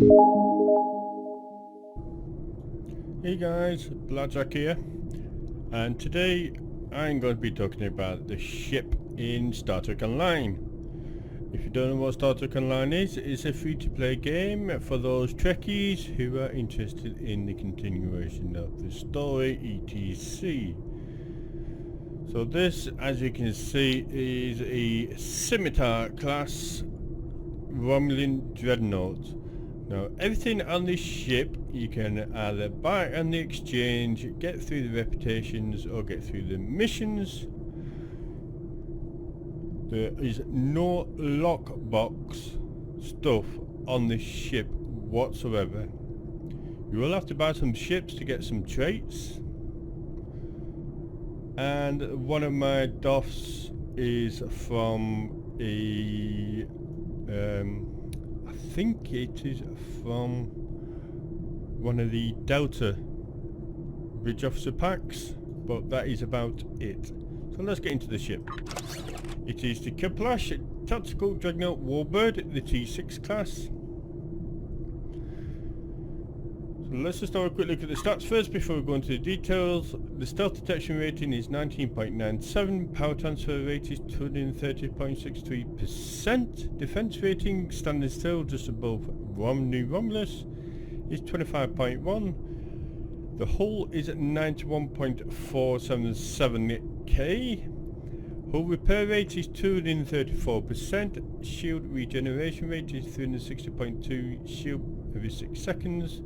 Hey guys, Blackjack here, and today I'm going to be talking about the ship in Star Trek Online. If you don't know what Star Trek Online is, it's a free-to-play game for those Trekkies who are interested in the continuation of the story, etc. So this, as you can see, is a Scimitar class Romulan Dreadnought. Now, everything on this ship you can either buy on the exchange, get through the reputations, or get through the missions. There is no lockbox stuff on this ship whatsoever. You will have to buy some ships to get some traits. And one of my doffs is from a I think it is from one of the Delta Bridge Officer packs, but that is about it. So let's get into the ship. It is the Kaplash Tactical Dreadnought Warbird, the T6 class. So let's just have a quick look at the stats first before we go into the details. The stealth detection rating is 19.97, power transfer rate is 230.63%, defense rating standing still just above New Romulus is 25.1, the hull is at 91.477k, hull repair rate is 234%, shield regeneration rate is 360.2 shield every 6 seconds,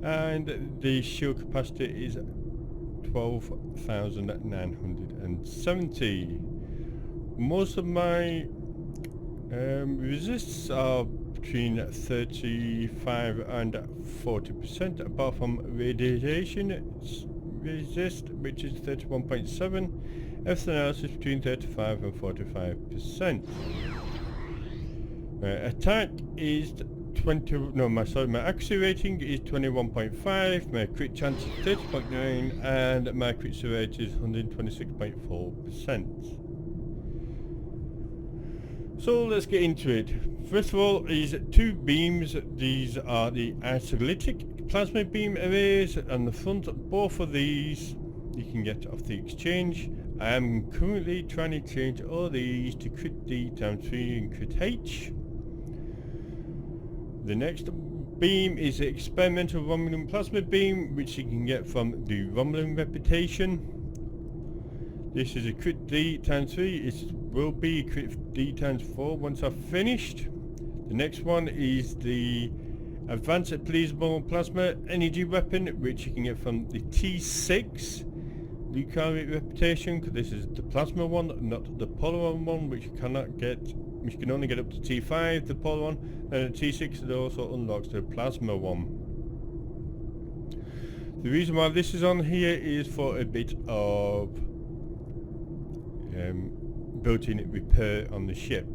and the shield capacity is 12,970. Most of my resists are between 35 and 40%, apart from radiation resist, which is 31.7. Everything else is between 35 and 45%. Attack is my accuracy rating is 21.5, my crit chance is 30.9, and my crit rate is 126.4%. So let's get into it. First of all is two beams. These are the isolytic plasma beam arrays on the front. Both of these you can get off the exchange. I am currently trying to change all these to crit D times 3 and crit H. The next beam is the experimental Romulan plasma beam, which you can get from the Romulan reputation. This is a crit D times 3, it will be a crit D times 4 once I've finished. The next one is the advanced pleasable plasma energy weapon, which you can get from the T6 Lucari reputation, because this is the plasma one, not the polar one, which you cannot get, which you can only get up to T5, the polar one, and the T6 it also unlocks the plasma one. The reason why this is on here is for a bit of built-in repair on the ship.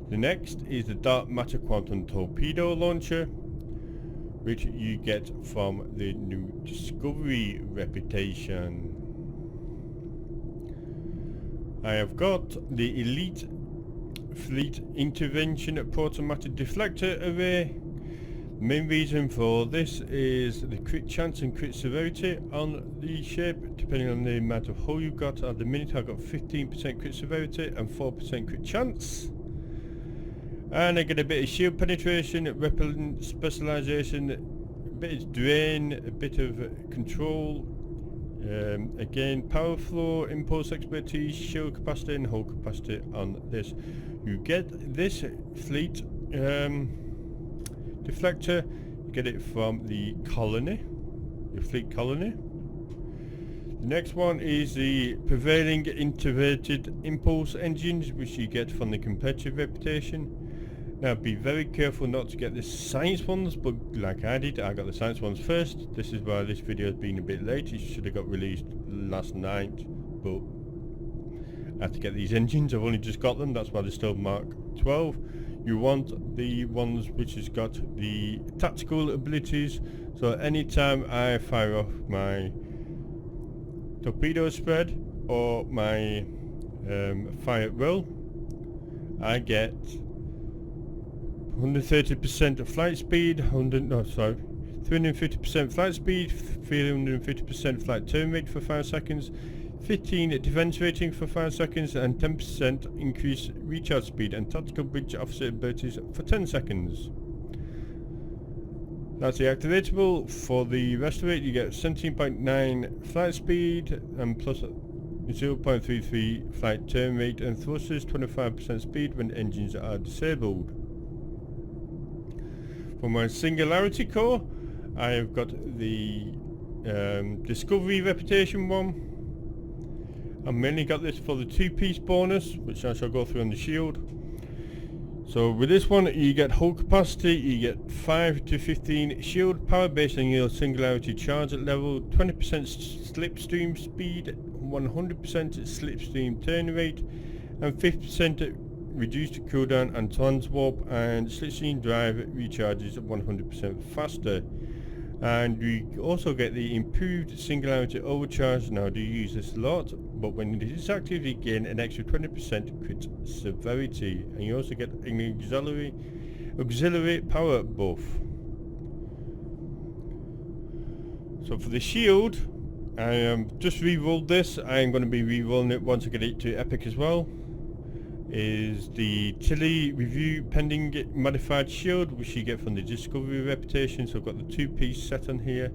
The next is the dark matter quantum torpedo launcher, which you get from the new Discovery reputation. I have got the Elite Fleet Intervention Protomatter Deflector Array. The main reason for this is the crit chance and crit severity on the ship, depending on the amount of hull you've got. At the minute I've got 15% crit severity and 4% crit chance. And I get a bit of shield penetration, repellent specialization, a bit of drain, a bit of control. Again, power flow, impulse expertise, shield capacity and hull capacity on this. You get this fleet deflector, you get it from the colony, your fleet colony. The next one is the prevailing inverted impulse engines, which you get from the competitive reputation. Now be very careful not to get the science ones, but like I did, I got the science ones first. This is why this video has been a bit late. It should have got released last night, but I have to get these engines. I've only just got them, that's why they're still Mark 12. You want the ones which has got the tactical abilities, so anytime I fire off my torpedo spread or my fire at will, I get 130% flight speed, 350% flight speed, 350% flight turn rate for 5 seconds, 15 defense rating for 5 seconds, and 10% increased recharge speed and tactical bridge officer abilities for 10 seconds. That's the activatable. For the rest of it, you get 17.9 flight speed and plus 0.33 flight turn rate, and thrusters 25% speed when engines are disabled. For my Singularity core, I have got the Discovery Reputation one. I mainly got this for the 2-piece bonus, which I shall go through on the shield. So with this one, you get hull capacity, you get 5 to 15 shield power based on your Singularity charge at level, 20% slipstream speed, 100% slipstream turn rate, and 50% reduced cooldown and transwarp, and slipstream drive recharges 100% faster. And we also get the improved Singularity overcharge. Now I do use this a lot, but when it is active you gain an extra 20% crit severity, and you also get an auxiliary power buff. So for the shield, I just re-rolled this. I am going to be re-rolling it once I get it to epic as well. Is the Tilly review pending modified shield, which you get from the Discovery Reputation. So I've got the 2-piece set on here.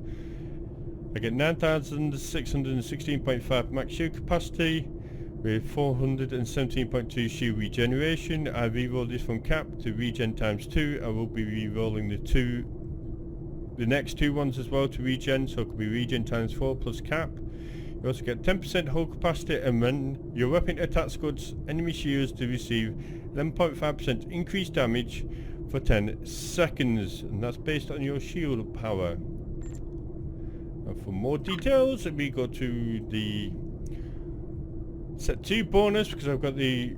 I get 9,616.5 max shield capacity with 417.2 shield regeneration. I re-rolled this from cap to regen times 2. I will be re-rolling the next 2 ones as well to regen, so it could be regen times 4 plus cap. You also get 10% hull capacity, and when your weapon attacks goods, enemy shields to receive 11.5% increased damage for 10 seconds, and that's based on your shield power. And for more details, we go to the set 2 bonus, because I've got the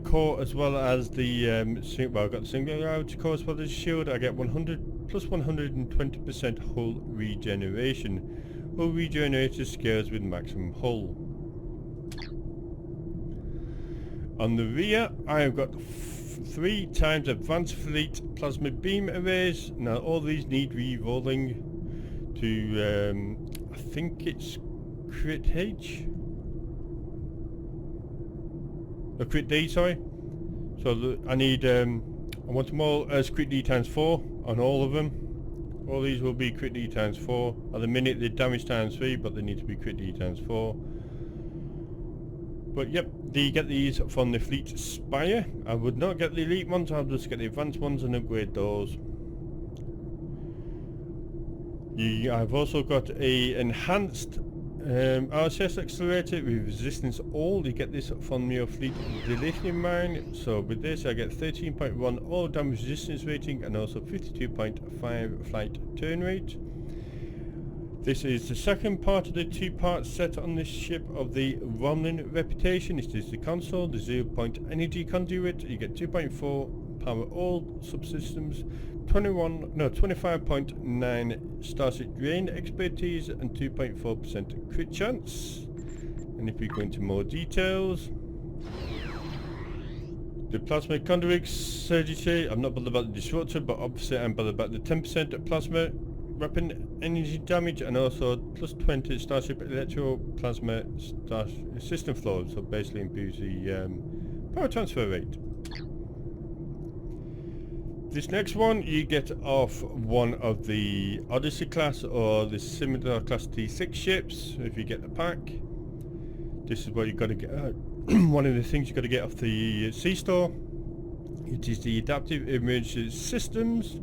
core as well as the I've got the Singularity core as well as the shield. I get 100 plus 120% hull regeneration. Hull regenerator scales with maximum hull. On the rear, I have got 3 times advanced fleet plasma beam arrays. Now all these need re-rolling to I think it's crit H. No, crit D, sorry. So I want them all as crit D times 4 on all of them. All these will be crit D times 4. At the minute they're damage times 3, but they need to be crit D times 4. But yep, you get these from the Fleet Spire. I would not get the elite ones, I'll just get the advanced ones and upgrade those. I've also got a enhanced RCS accelerator with resistance all. You get this from your fleet dilithium mine. So with this I get 13.1 all damage resistance rating and also 52.5 flight turn rate. This is the second part of the 2-part set on this ship of the Romlin Reputation. It is the console, the 0-point energy conduit. You get 2.4 power all subsystems, 25.9 Starship Drain expertise, and 2.4% crit chance. And if we go into more details, the plasma conduit surgery, I'm not bothered about the disruptor, but obviously I'm bothered about the 10% plasma weapon energy damage, and also plus 20 Starship electro plasma system flow, so basically improves the power transfer rate. This next one you get off one of the Odyssey class or the Scimitar class T6 ships if you get the pack. This is what you got to get. One of the things you got to get off the C-store. It is the Adaptive Emergency Systems.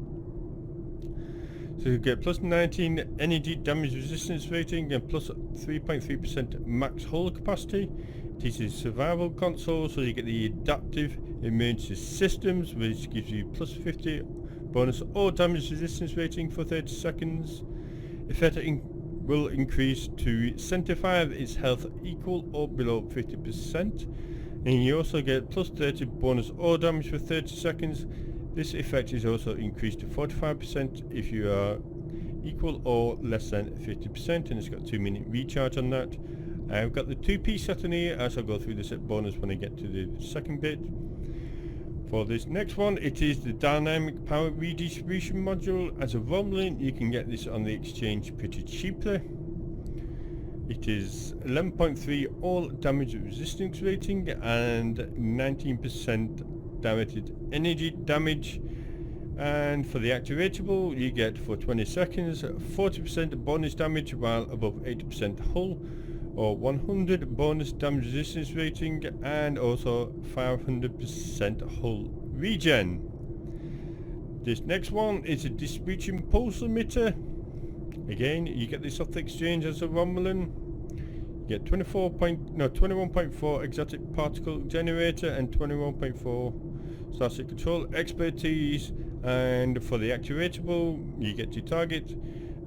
So you get plus 19 energy damage resistance rating and plus 3.3% max hull capacity. It is a survival console, so you get the Adaptive Emergency Systems, which gives you plus 50 bonus all damage resistance rating for 30 seconds. Effect will increase to 75 its health equal or below 50%. And you also get plus 30 bonus all damage for 30 seconds. This effect is also increased to 45% if you are equal or less than 50%, and it's got 2-minute recharge on that. I've got the 2-piece set in here, as I'll go through the set bonus when I get to the second bit. For this next one, it is the dynamic power redistribution module. As a Romulan, you can get this on the exchange pretty cheaply. It is 11.3 all damage resistance rating and 19% directed energy damage. And for the activatable, you get for 20 seconds 40% bonus damage while above 80% hull, or 100 bonus damage resistance rating, and also 500% hull regen. This next one is a distribution pulse emitter. Again, you get this off the exchange as a Romulan. You get 21.4 exotic particle generator and 21.4 static control expertise. And for the activatable, you get to target.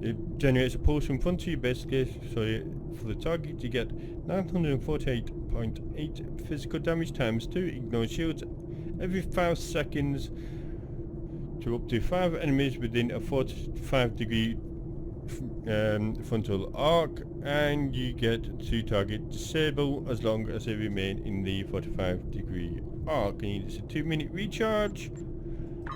It generates a pulse in front of you, basically. So for the target, you get 948.8 physical damage times 2. Ignore shields every 5 seconds to up to 5 enemies within a 45-degree frontal arc, and you get to target disable as long as they remain in the 45-degree arc. And it's a 2-minute recharge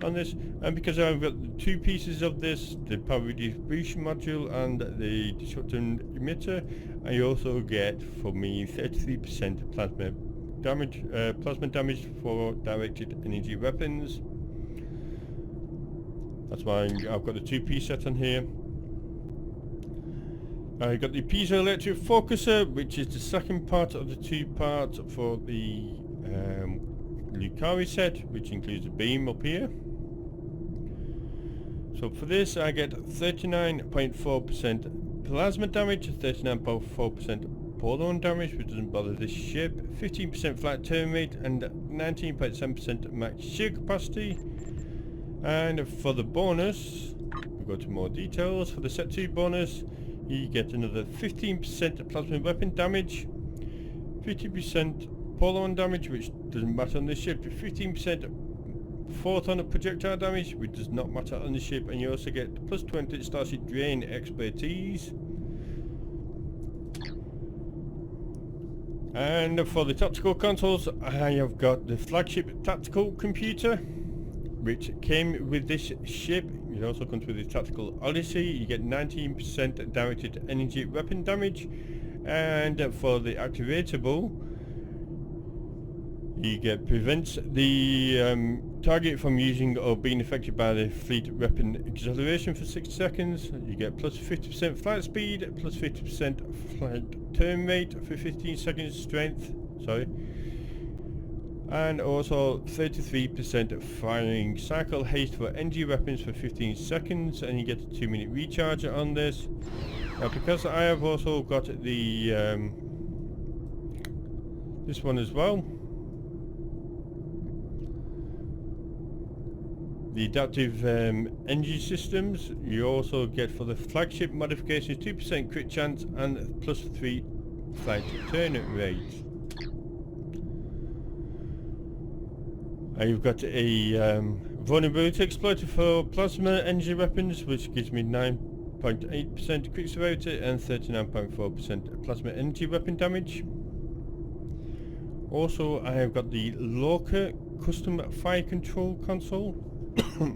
on this, and because I've got the 2 pieces of this, the power redistribution module and the disruption emitter, I also get for me 33% plasma damage for directed energy weapons. That's why I've got the 2-piece set on here. I got the piezoelectric focuser, which is the second part of the 2 parts for the Lucari set, which includes a beam up here. So for this I get 39.4% plasma damage, 39.4% photon damage, which doesn't bother this ship, 15% flight turn rate, and 19.7% max shear capacity. And for the bonus, we go to more details. For the set 2 bonus, you get another 15% plasma weapon damage, 50% photon damage, which doesn't matter on this ship, 15% photon projectile damage, which does not matter on the ship, and you also get plus 20 starship drain expertise. And for the tactical consoles, I have got the flagship tactical computer, which came with this ship. It also comes with the tactical Odyssey. You get 19% directed energy weapon damage, and for the activatable, you get prevents the target from using or being affected by the fleet weapon acceleration for 6 seconds. You get plus 50% flight speed, plus 50% flight turn rate for 15 seconds strength, and also 33% firing cycle haste for NG weapons for 15 seconds, and you get a 2-minute recharge on this. Now, because I have also got the this one as well, the adaptive energy systems, you also get for the flagship modifications 2% crit chance and plus 3 flight turn rate. You've got a vulnerability exploiter for plasma energy weapons, which gives me 9.8% crit severity and 39.4% plasma energy weapon damage. Also, I have got the Lorca custom fire control console,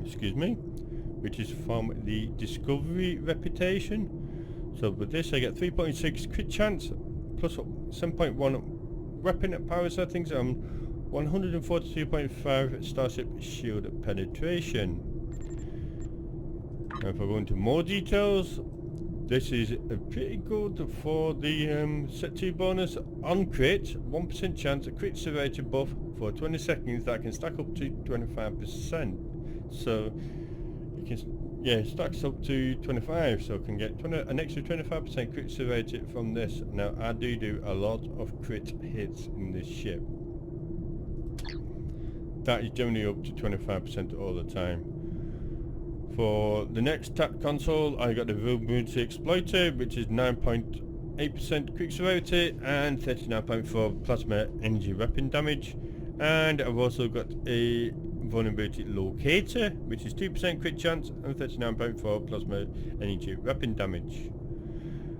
excuse me, which is from the Discovery reputation. So with this I get 3.6 crit chance, plus 7.1 weapon power settings, and 142.5 starship shield penetration. Now if I go into more details, this is pretty good for the set 2 bonus on crit, 1% chance of crit severity buff for 20 seconds that can stack up to 25%. So you can, yeah, stacks up to 25, so can get an extra 25% crit severity from this. Now I do a lot of crit hits in this ship. That is generally up to 25% all the time. For the next TAC console, I got the Vulnerability Exploiter, which is 9.8% quick severity and 39.4 plasma energy weapon damage. And I've also got a Vulnerability Locator, which is 2% crit chance and 39.4 plasma energy weapon damage.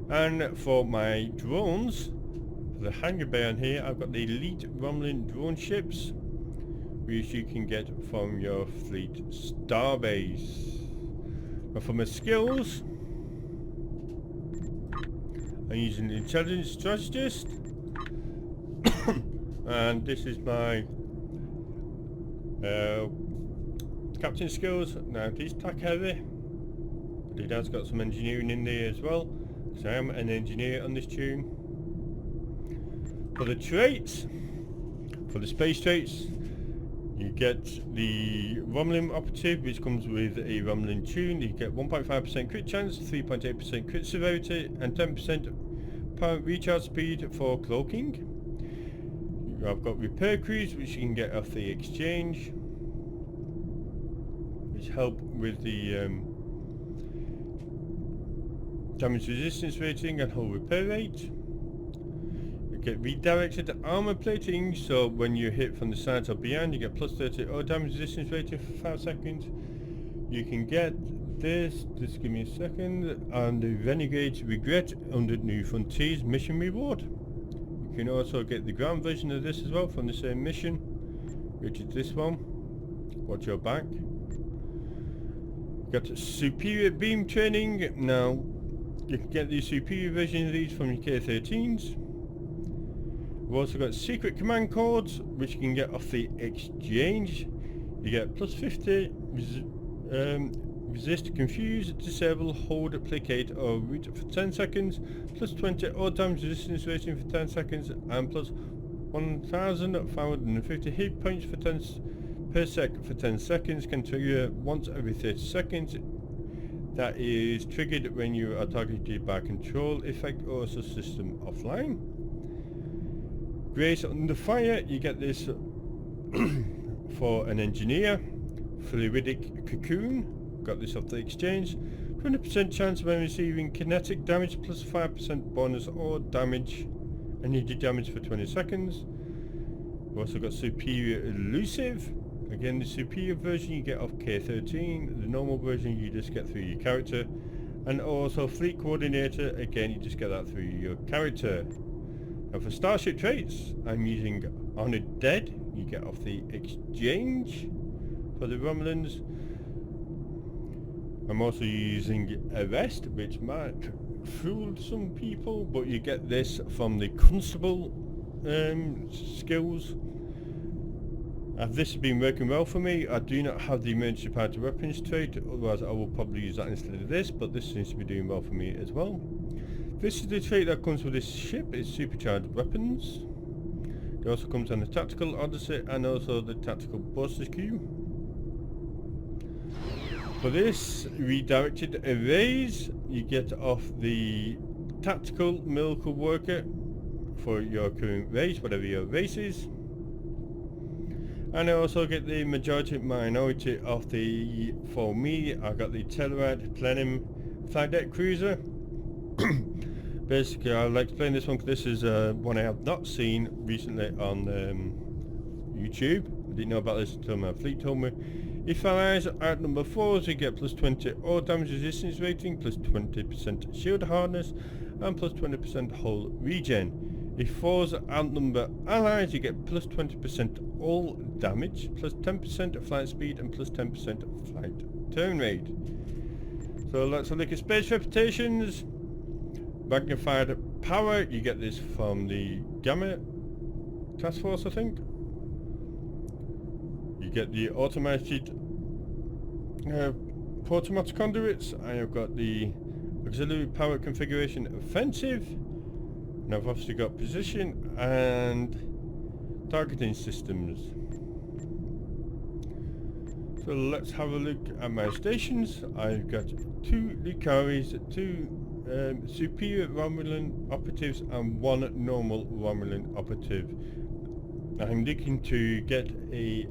And for my drones, for the hangar bay on here, I've got the Elite Romulan drone ships, which you can get from your fleet starbase. But for my skills, I'm using the intelligence strategist, and this is my captain skills. Now these tack heavy, but it has got some engineering in there as well, because I am an engineer on this tune. For the traits, for the space traits, you get the Romulan operative, which comes with a Romulan tune. You get 1.5% crit chance, 3.8% crit severity, and 10% recharge speed for cloaking. I've got repair crews, which you can get off the exchange, which help with the damage resistance rating and hull repair rate. You get redirected armor plating, so when you hit from the sides or behind, you get plus 30 or damage resistance rating for 5 seconds. You can get this, just give me a second, and the Renegade's Regret under New Frontiers mission reward. You can also get the ground version of this as well from the same mission, which is this one. Watch your back. Got superior beam training. Now you can get the superior version of these from your K-13s. We've also got secret command codes, which you can get off the exchange. You get plus 50 resist, confuse, disable, hold, placate or root for 10 seconds, plus 20 all damage resistance rating for 10 seconds, and plus 1,550 hit points for 10 per sec for 10 seconds. Can trigger once every 30 seconds. That is triggered when you are targeted by control effect or system offline. Grace under fire, you get this for an engineer. Fluidic cocoon, got this off the exchange. 20% chance when receiving kinetic damage, plus 5% bonus or damage, and you do damage for 20 seconds. We've also got superior elusive. Again, the superior version you get off K-13, the normal version you just get through your character, and also fleet coordinator, again you just get that through your character. Now for starship traits, I'm using Honored Dead, you get off the exchange for the Romulans. I'm also using Arrest, which might fool some people, but you get this from the Constable skills. This has been working well for me. I do not have the emergency power to weapons trait, otherwise I will probably use that instead of this, but this seems to be doing well for me as well. This is the trait that comes with this ship, it's supercharged weapons. It also comes on the tactical odyssey and also the tactical boss's queue. For this redirected arrays, you get off the tactical miracle worker for your current race, whatever your race is. And I also get the majority minority of the, for me, I got the Telluride Plenum flight deck cruiser. Basically, I'll explain this one because this is one I have not seen recently on YouTube. I didn't know about this until my fleet told me. If allies at number 4, so you get plus 20 all damage resistance rating, plus 20% shield hardness, and plus 20% hull regen. If 4s outnumber allies, you get plus 20% all damage, plus 10% flight speed, and plus 10% flight turn rate. So let's look at space reputations. Magnified power, you get this from the Gamma Task Force, I think. You get the automated automatic conduits. I have got the auxiliary power configuration offensive. And I've obviously got position and targeting systems. So let's have a look at my stations. I've got 2 Lucaris, 2 superior Romulan operatives and 1 normal Romulan operative. I'm looking to get a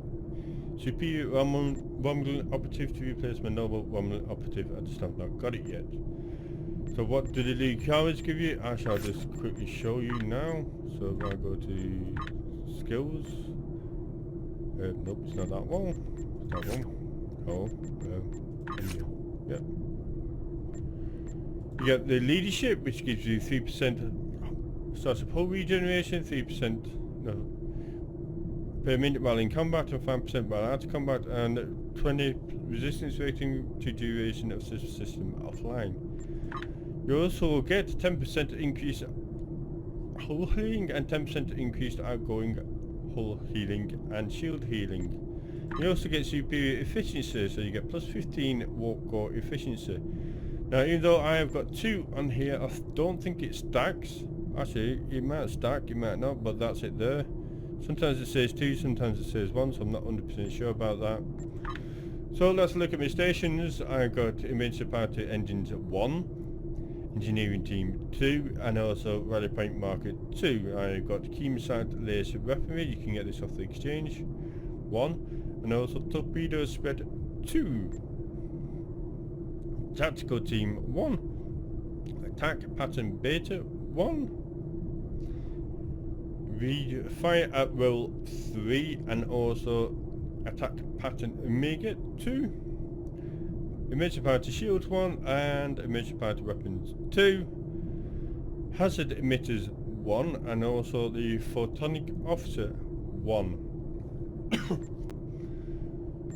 superior Romulan operative to replace my normal Romulan operative. I just have not got it yet. So what do the Lucaris give you? I shall just quickly show you now. So if I go to skills, nope, it's not that one. It's that one. Oh, yeah. You get the leadership, which gives you 3% starts of hull regeneration, 3% per minute while in combat and 5% while out of combat, and 20 resistance rating to duration of the system offline. You also get 10% increase hull healing and 10% increased outgoing hull healing and shield healing. You also get superior efficiency, so you get plus 15 warp core efficiency. Now, even though I have got 2 on here, I don't think it stacks. Actually, it might stack, it might not, but that's it there. Sometimes it says 2, sometimes it says 1, so I'm not 100% sure about that. So let's look at my stations. I've got Immense Party Engines 1, Engineering Team 2, and also Rally Point Market 2. I've got Keemside Laser Weaponry, you can get this off the exchange, 1, and also Torpedo Spread 2. Tactical Team 1, Attack Pattern Beta 1, Read Fire at Roll 3, and also Attack Pattern Omega 2, Emergency Party Shields 1, and Emergency Party Weapons 2, Hazard Emitters 1, and also the Photonic Officer 1.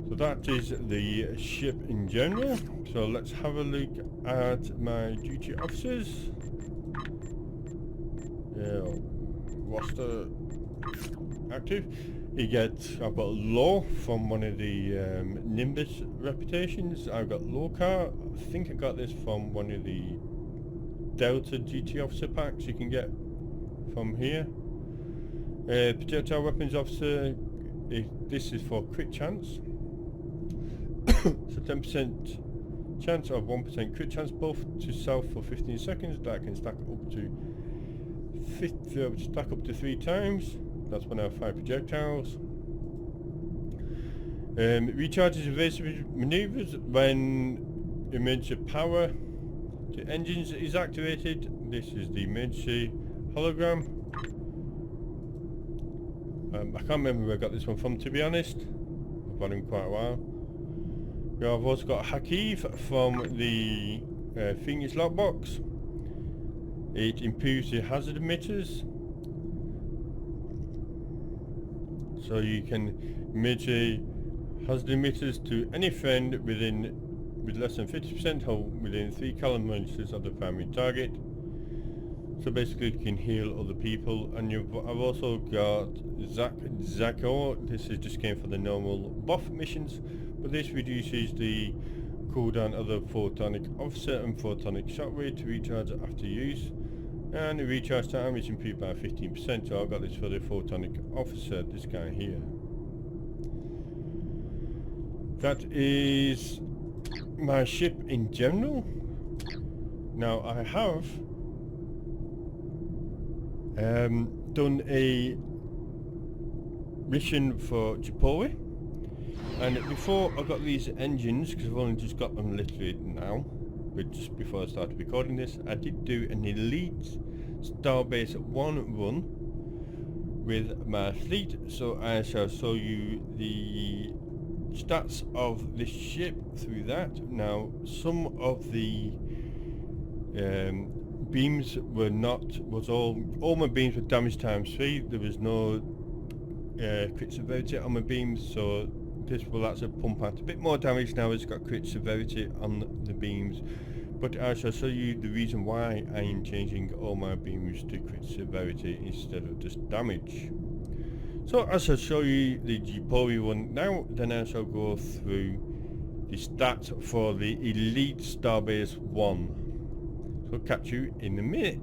So that is the ship in general. So let's have a look at my duty officers. Roster active. You get, I've got Law from one of the Nimbus reputations. I've got Lowcar. I think I got this from one of the Delta duty officer packs you can get from here. Projectile Weapons Officer. This is for crit chance. So 10% chance of 1% crit chance buff to self for 15 seconds. That can stack up to 3 times. That's when I have 5 projectiles. Recharges evasive maneuvers when emergency power to engines is activated. This is the emergency hologram. I can't remember where I got this one from, to be honest. I've had him quite a while. I've also got Hakiv from the Phoenix lockbox. It improves the hazard emitters, so you can emit hazard emitters to any friend with less than 50% hull within 3 kilometers of the primary target. So basically you can heal other people. And I've also got Zako. This is just came for the normal buff missions, but this reduces the cooldown of the Photonic Officer and Photonic Shockwave to recharge after use, and the recharge time is improved by 15%, so I've got this for the Photonic Officer, this guy here. That is my ship in general. Now I have done a mission for Japori. And before I got these engines, because I've only just got them literally now, but just before I started recording this, I did do an Elite Starbase 1 run with my fleet, so I shall show you the stats of this ship through that. Now, some of the beams were not, all my beams were damage times 3, there was no crit severity on my beams, so this will actually pump out a bit more damage now. It's got crit severity on the beams, but I shall show you the reason why I am changing all my beams to crit severity instead of just damage. So I shall show you the Japori one now, then I shall go through the stats for the Elite Starbase 1. So catch you in a minute.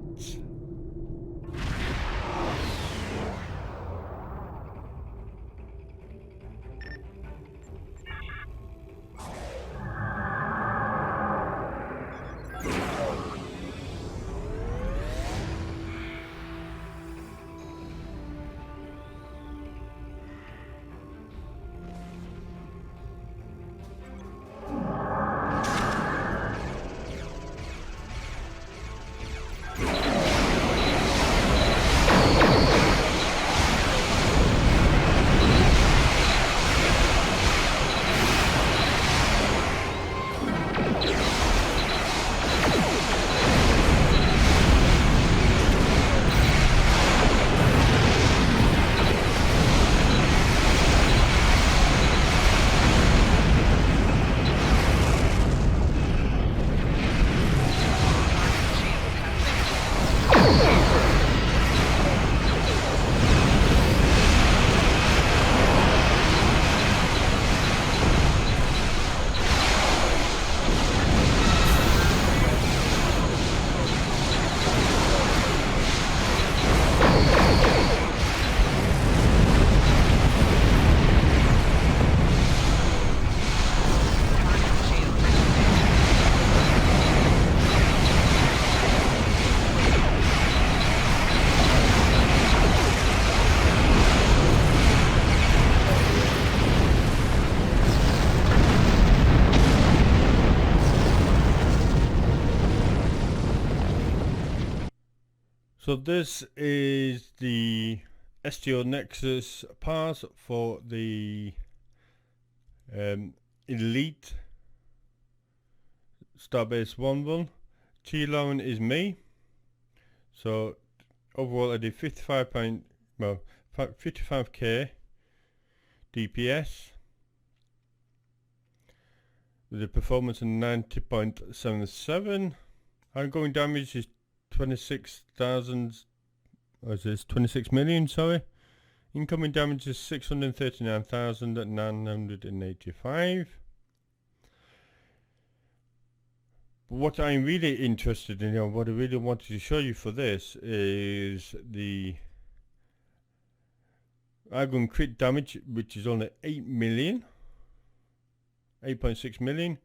So this is the STO Nexus pass for the Elite Starbase 1 Tier 11 is me. So overall I did 55k DPS with a performance of 90.77. Outgoing damage is 26,000, or is this 26 million, sorry. Incoming damage is 639,985. But what I'm really interested in, what I really wanted to show you for this is the outgoing crit damage, which is only 8.6 million.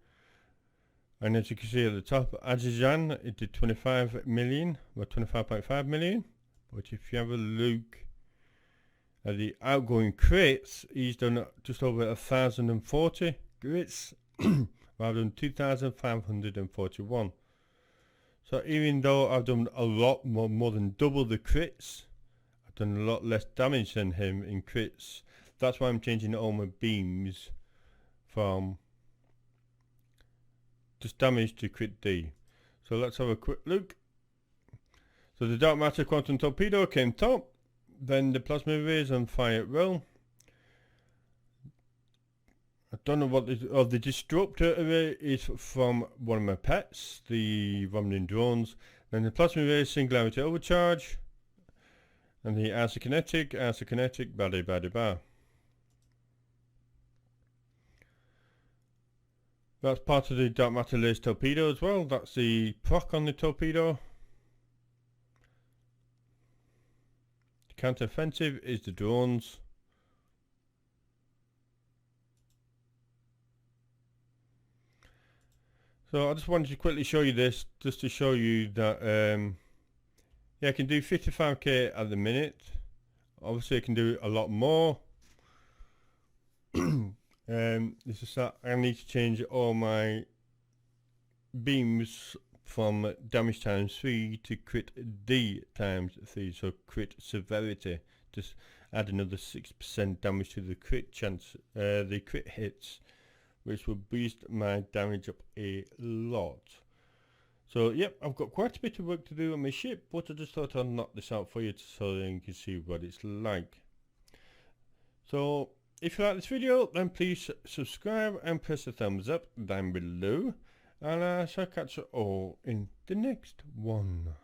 And as you can see at the top, Ajijan, it did 25 million, or 25.5 million. But if you have a look at the outgoing crits, he's done just over 1,040 crits, rather than 2,541. So even though I've done a lot more than double the crits, I've done a lot less damage than him in crits. That's why I'm changing all my beams from just damage to crit D. So let's have a quick look. So the Dark Matter Quantum Torpedo came top, then the Plasma Rays and Fire at Will. I don't know what the Disruptor Array is from one of my pets, the Vomiting Drones. Then the Plasma Rays Singularity Overcharge, and the Arsokinetic, bada. That's part of the Dark Matter Laser Torpedo as well. That's the proc on the torpedo. The counter-offensive is the drones. So I just wanted to quickly show you this, just to show you that yeah, I can do 55k at the minute. Obviously I can do a lot more. This is that I need to change all my beams from damage times 3 to crit D times 3, so crit severity. Just add another 6% damage to the crit chance, the crit hits, which will boost my damage up a lot. So yep, I've got quite a bit of work to do on my ship, but I just thought I'd knock this out for you so that you can see what it's like. So if you like this video, then please subscribe and press the thumbs up down below, and I shall catch you all in the next one.